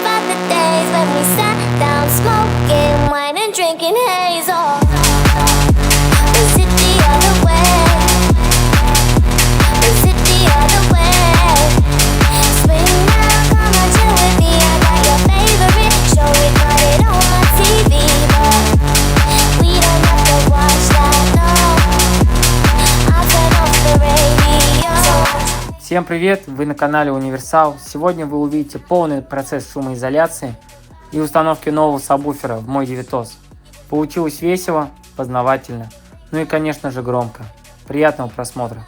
about the days when we sat down smoking wine and drinking haze. Oh, was it the other way? Was it the other way? Spring now, come on, chill with me. I got your favorite show, we got it on my TV, but we don't have to watch that, no. I'll turn off the radio. Всем привет! Вы на канале Универсал. Сегодня вы увидите полный процесс шумоизоляции и установки нового сабвуфера в мой Девитос. Получилось весело, познавательно, ну и конечно же громко. Приятного просмотра!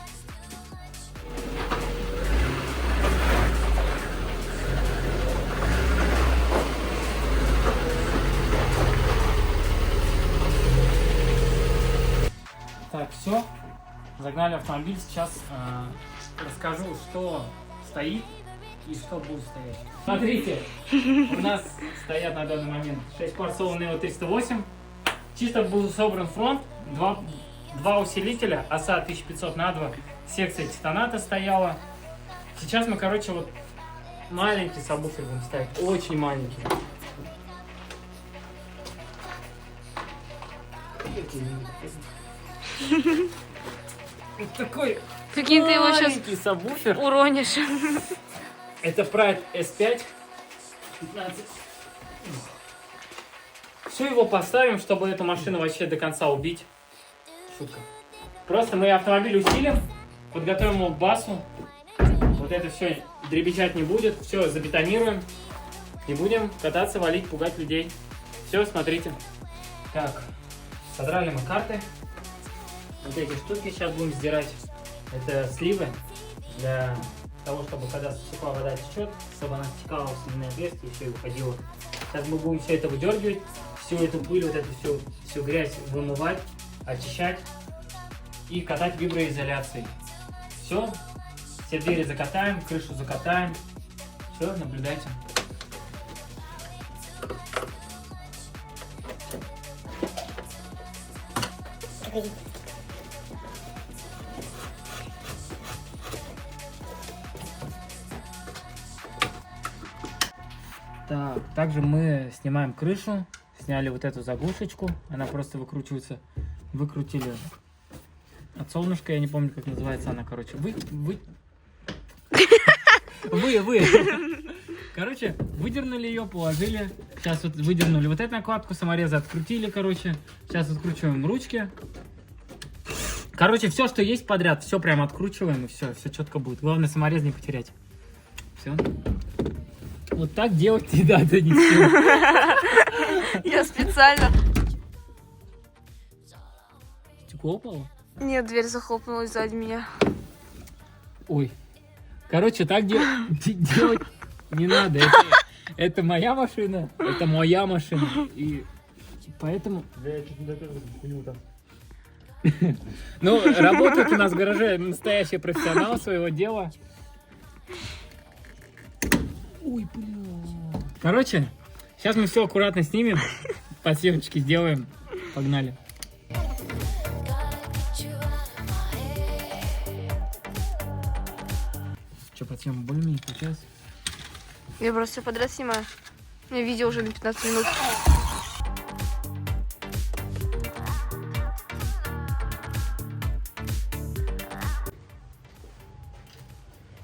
Так, все. Загнали автомобиль. Сейчас расскажу, что стоит и что будет стоять. Смотрите, у нас стоят на данный момент 6 пар Solo Neo 308. Чисто был собран фронт, два усилителя, оса 1500 на 2, секция титаната стояла. Сейчас мы, короче, вот маленький сабвуфер будем ставить, очень маленький. Вот такой Прикинь, ты его сейчас маленький сабвуфер. уронишь. Это Pride S5 15. Все его поставим, чтобы эту машину вообще до конца убить. Шутка. Просто мы автомобиль усилим, подготовим его к басу. Вот это все дребезжать не будет. Все забетонируем. И будем кататься, валить, пугать людей. Все, смотрите. Так, содрали мы карты. Вот эти штуки сейчас будем сдирать. Это сливы для того, чтобы когда стекла вода течет, чтобы она стекала в сливные отверстия и все, и выходила. Сейчас мы будем все это выдергивать, всю эту пыль, вот эту всю грязь вымывать, очищать и катать виброизоляцией. Все двери закатаем, крышу закатаем. Все, наблюдайте. Так, также мы снимаем крышу, сняли вот эту заглушечку, она просто выкручивается, выкрутили от солнышка, я не помню, как называется она, короче, короче, выдернули ее, положили, сейчас вот выдернули вот эту накладку, саморезы открутили, короче, сейчас откручиваем ручки, короче, все, что есть подряд, все прям откручиваем и все четко будет, главное саморез не потерять, все. Вот так делать не надо ни с кем. Я специально. Стекло упало? Нет, дверь захлопнулась сзади меня. Ой. Короче, так делать не надо. Это моя машина, это моя машина. И поэтому... Ну, работает у нас в гараже настоящий профессионал своего дела. Ой, бля. Короче, сейчас мы все аккуратно снимем, подсъемочки сделаем. Погнали. Что, подсъем более-менее получается? Я просто все подряд снимаю. У меня видео уже на 15 минут.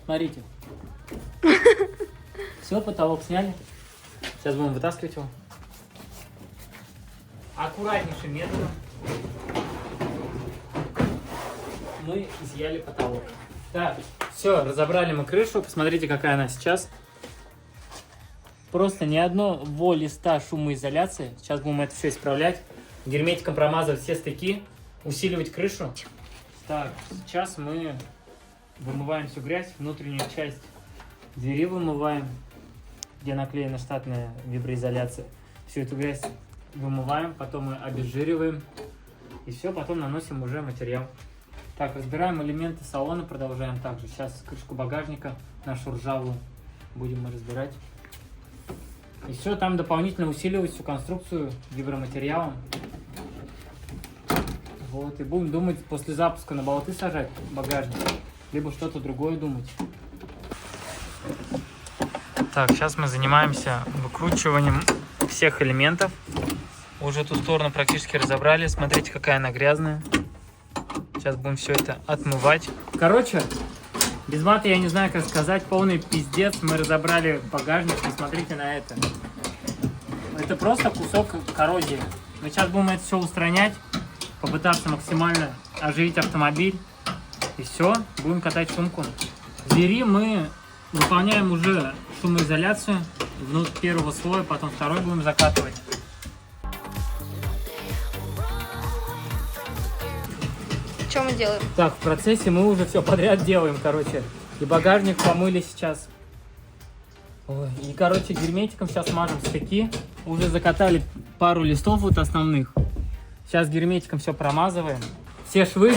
Смотрите. Все, потолок сняли. Сейчас будем вытаскивать его. Аккуратнейшим методом мы изъяли потолок. Так, все, разобрали мы крышу. Посмотрите, какая она сейчас. Просто ни одного листа шумоизоляции. Сейчас будем это все исправлять. Герметиком промазывать все стыки. Усиливать крышу. Так, сейчас мы вымываем всю грязь. Внутреннюю часть двери вымываем, где наклеена штатная виброизоляция. Всю эту грязь вымываем, потом мы обезжириваем. И все, потом наносим уже материал. Так, разбираем элементы салона, продолжаем также. Сейчас крышку багажника, нашу ржавую, будем мы разбирать. И все, там дополнительно усиливать всю конструкцию виброматериалом. Вот, и будем думать после запуска на болты сажать багажник, либо что-то другое думать. Так, сейчас мы занимаемся выкручиванием всех элементов. Уже ту сторону практически разобрали. Смотрите, какая она грязная. Сейчас будем все это отмывать. Короче, без мата я не знаю, как сказать. Полный пиздец. Мы разобрали багажник. Посмотрите на это. Это просто кусок коррозии. Мы сейчас будем это все устранять. Попытаться максимально оживить автомобиль. И все. Будем катать сумку. В двери мы выполняем уже шумоизоляцию. Внутрь первого слоя, потом второй будем закатывать. Что мы делаем? Так, в процессе мы уже все подряд делаем, короче. И багажник помыли сейчас. Ой, и, короче, герметиком сейчас мажем стыки. Уже закатали пару листов вот основных. Сейчас герметиком все промазываем. Все швы,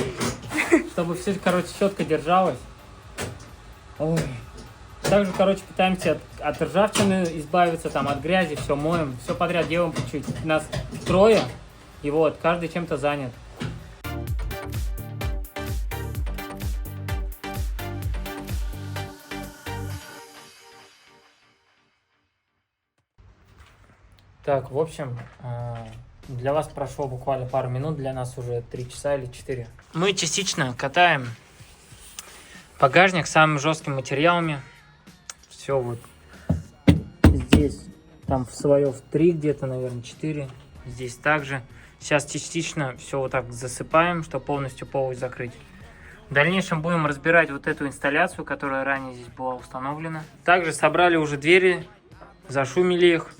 чтобы все, короче, четко держалось. Ой. Также, короче, пытаемся от ржавчины избавиться, там, от грязи, все моем. Все подряд делаем по чуть-чуть. Нас трое, и вот, каждый чем-то занят. Так, в общем, для вас прошло буквально пару минут, для нас уже 3 часа или 4. Мы частично катаем багажник самыми жесткими материалами. Все вот здесь, там в слоев 3 где-то, наверное, 4. Здесь также. Сейчас частично все вот так засыпаем, чтобы полностью полость закрыть. В дальнейшем будем разбирать вот эту инсталляцию, которая ранее здесь была установлена. Также собрали уже двери, зашумели их.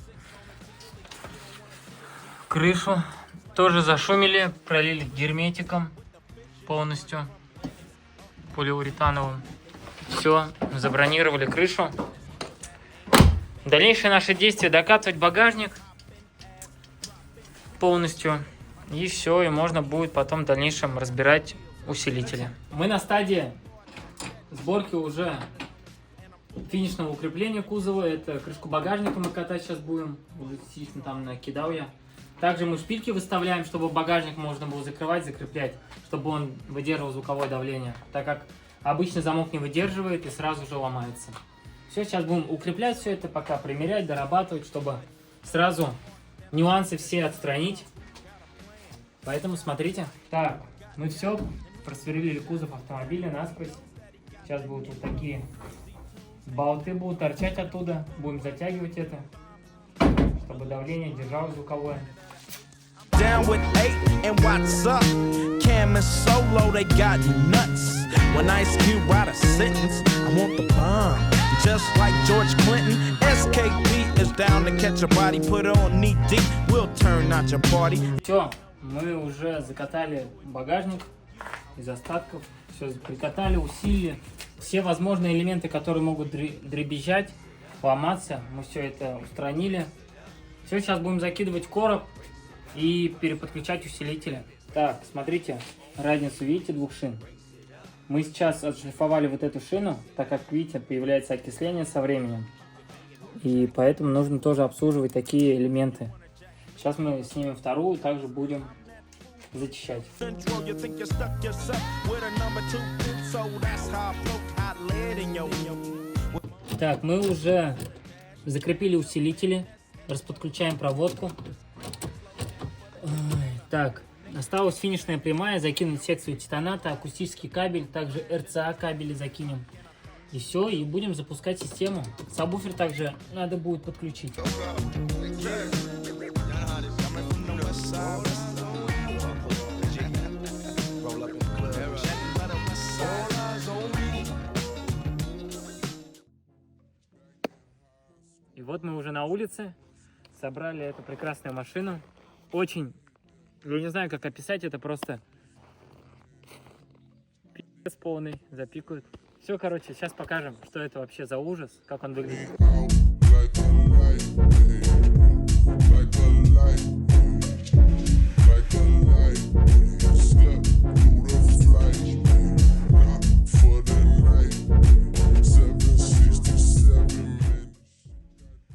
Крышу тоже зашумели, пролили герметиком полностью полиуретановым. Все, забронировали крышу. Дальнейшие наши действия: докатывать багажник полностью. И все, и можно будет потом в дальнейшем разбирать усилители. Мы на стадии сборки уже финишного укрепления кузова. Это крышку багажника мы катать сейчас будем. Уже частично там накидал я. Также мы шпильки выставляем, чтобы багажник можно было закрывать, закреплять, чтобы он выдерживал звуковое давление, так как обычно замок не выдерживает и сразу же ломается. Все, сейчас будем укреплять все это, пока примерять, дорабатывать, чтобы сразу нюансы все отстранить. Поэтому смотрите. Так, мы все просверлили кузов автомобиля насквозь. Сейчас будут вот такие болты будут торчать оттуда. Будем затягивать это, чтобы давление держалось звуковое. Down with 8 and what's up? Cam and Solo, they got nuts. When Ice Cube write a sentence, I want the bomb. Just like George Clinton, SKP is down to catch a body. Put on knee deep, we'll turn out your party. Все, мы уже закатали багажник из остатков. Все прикатали, усилили. Все возможные элементы, которые могут дребезжать, ломаться, мы все это устранили. Все, сейчас будем закидывать в короб и переподключать усилители. Так, смотрите, разницу, видите, двух шин? Мы сейчас отшлифовали вот эту шину, так как, видите, появляется окисление со временем. И поэтому нужно тоже обслуживать такие элементы. Сейчас мы снимем вторую, также будем зачищать. Так, мы уже закрепили усилители, расподключаем проводку. Так, осталась финишная прямая, закинуть секцию титаната, акустический кабель, также РЦА кабели закинем. И все, и будем запускать систему. Сабвуфер также надо будет подключить. И вот мы уже на улице, собрали эту прекрасную машину. Очень, я не знаю, как описать, это просто пиздец полный, запикают. Все, короче, сейчас покажем, что это вообще за ужас, как он выглядит.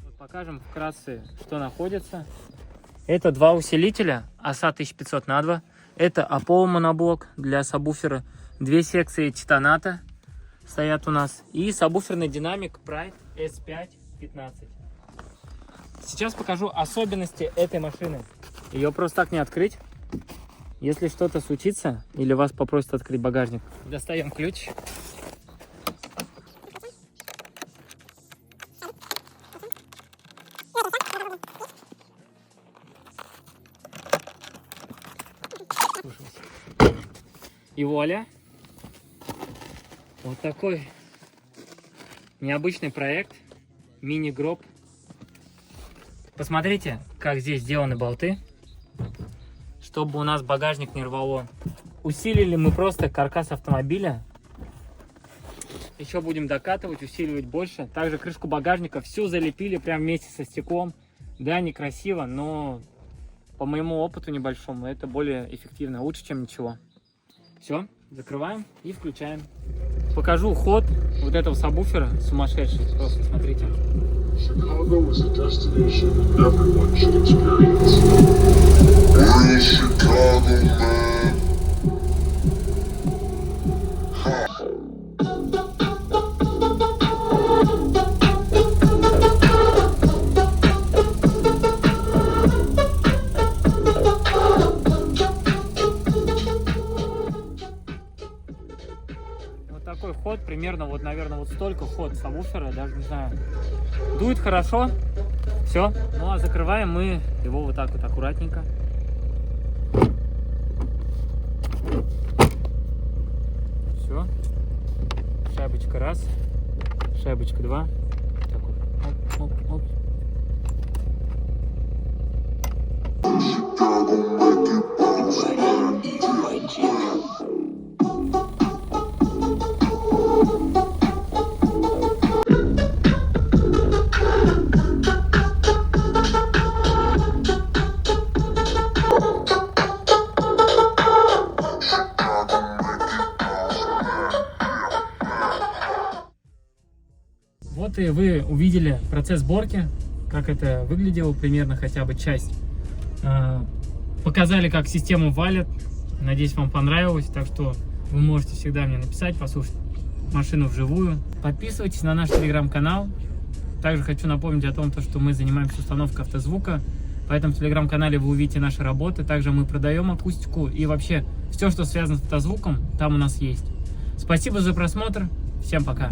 Вот покажем вкратце, что находится. Это два усилителя ASA 1500 на 2. Это Apollo моноблок для сабвуфера. Две секции титаната стоят у нас. И сабвуферный динамик Pride S5 15. Сейчас покажу особенности этой машины. Ее просто так не открыть. Если что-то случится, или вас попросят открыть багажник, достаем ключ. И вуаля! Вот такой необычный проект. Мини-гроб. Посмотрите, как здесь сделаны болты, чтобы у нас багажник не рвало. Усилили мы просто каркас автомобиля. Еще будем докатывать, усиливать больше. Также крышку багажника всю залепили прямо вместе со стеклом. Да, некрасиво, но по моему опыту небольшому это более эффективно, лучше, чем ничего. Все, закрываем и включаем. Покажу ход вот этого сабвуфера сумасшедший. Просто смотрите. Chicago is a destination everyone should experience. We're in Chicago, man. Вот такой ход, примерно вот, наверное, вот столько ход сабвуфера, даже не знаю. Дует хорошо. Все. Ну а закрываем мы его вот так вот аккуратненько. Все. Шайбочка раз. Шайбочка два. Так вот. Оп, оп, оп. Вот и вы увидели процесс сборки, как это выглядело примерно, хотя бы часть. Показали, как систему валят. Надеюсь, вам понравилось. Так что вы можете всегда мне написать, послушать машину вживую. Подписывайтесь на наш телеграм-канал. Также хочу напомнить о том, что мы занимаемся установкой автозвука. Поэтому в телеграм-канале вы увидите наши работы. Также мы продаем акустику и вообще все, что связано с автозвуком, там у нас есть. Спасибо за просмотр. Всем пока.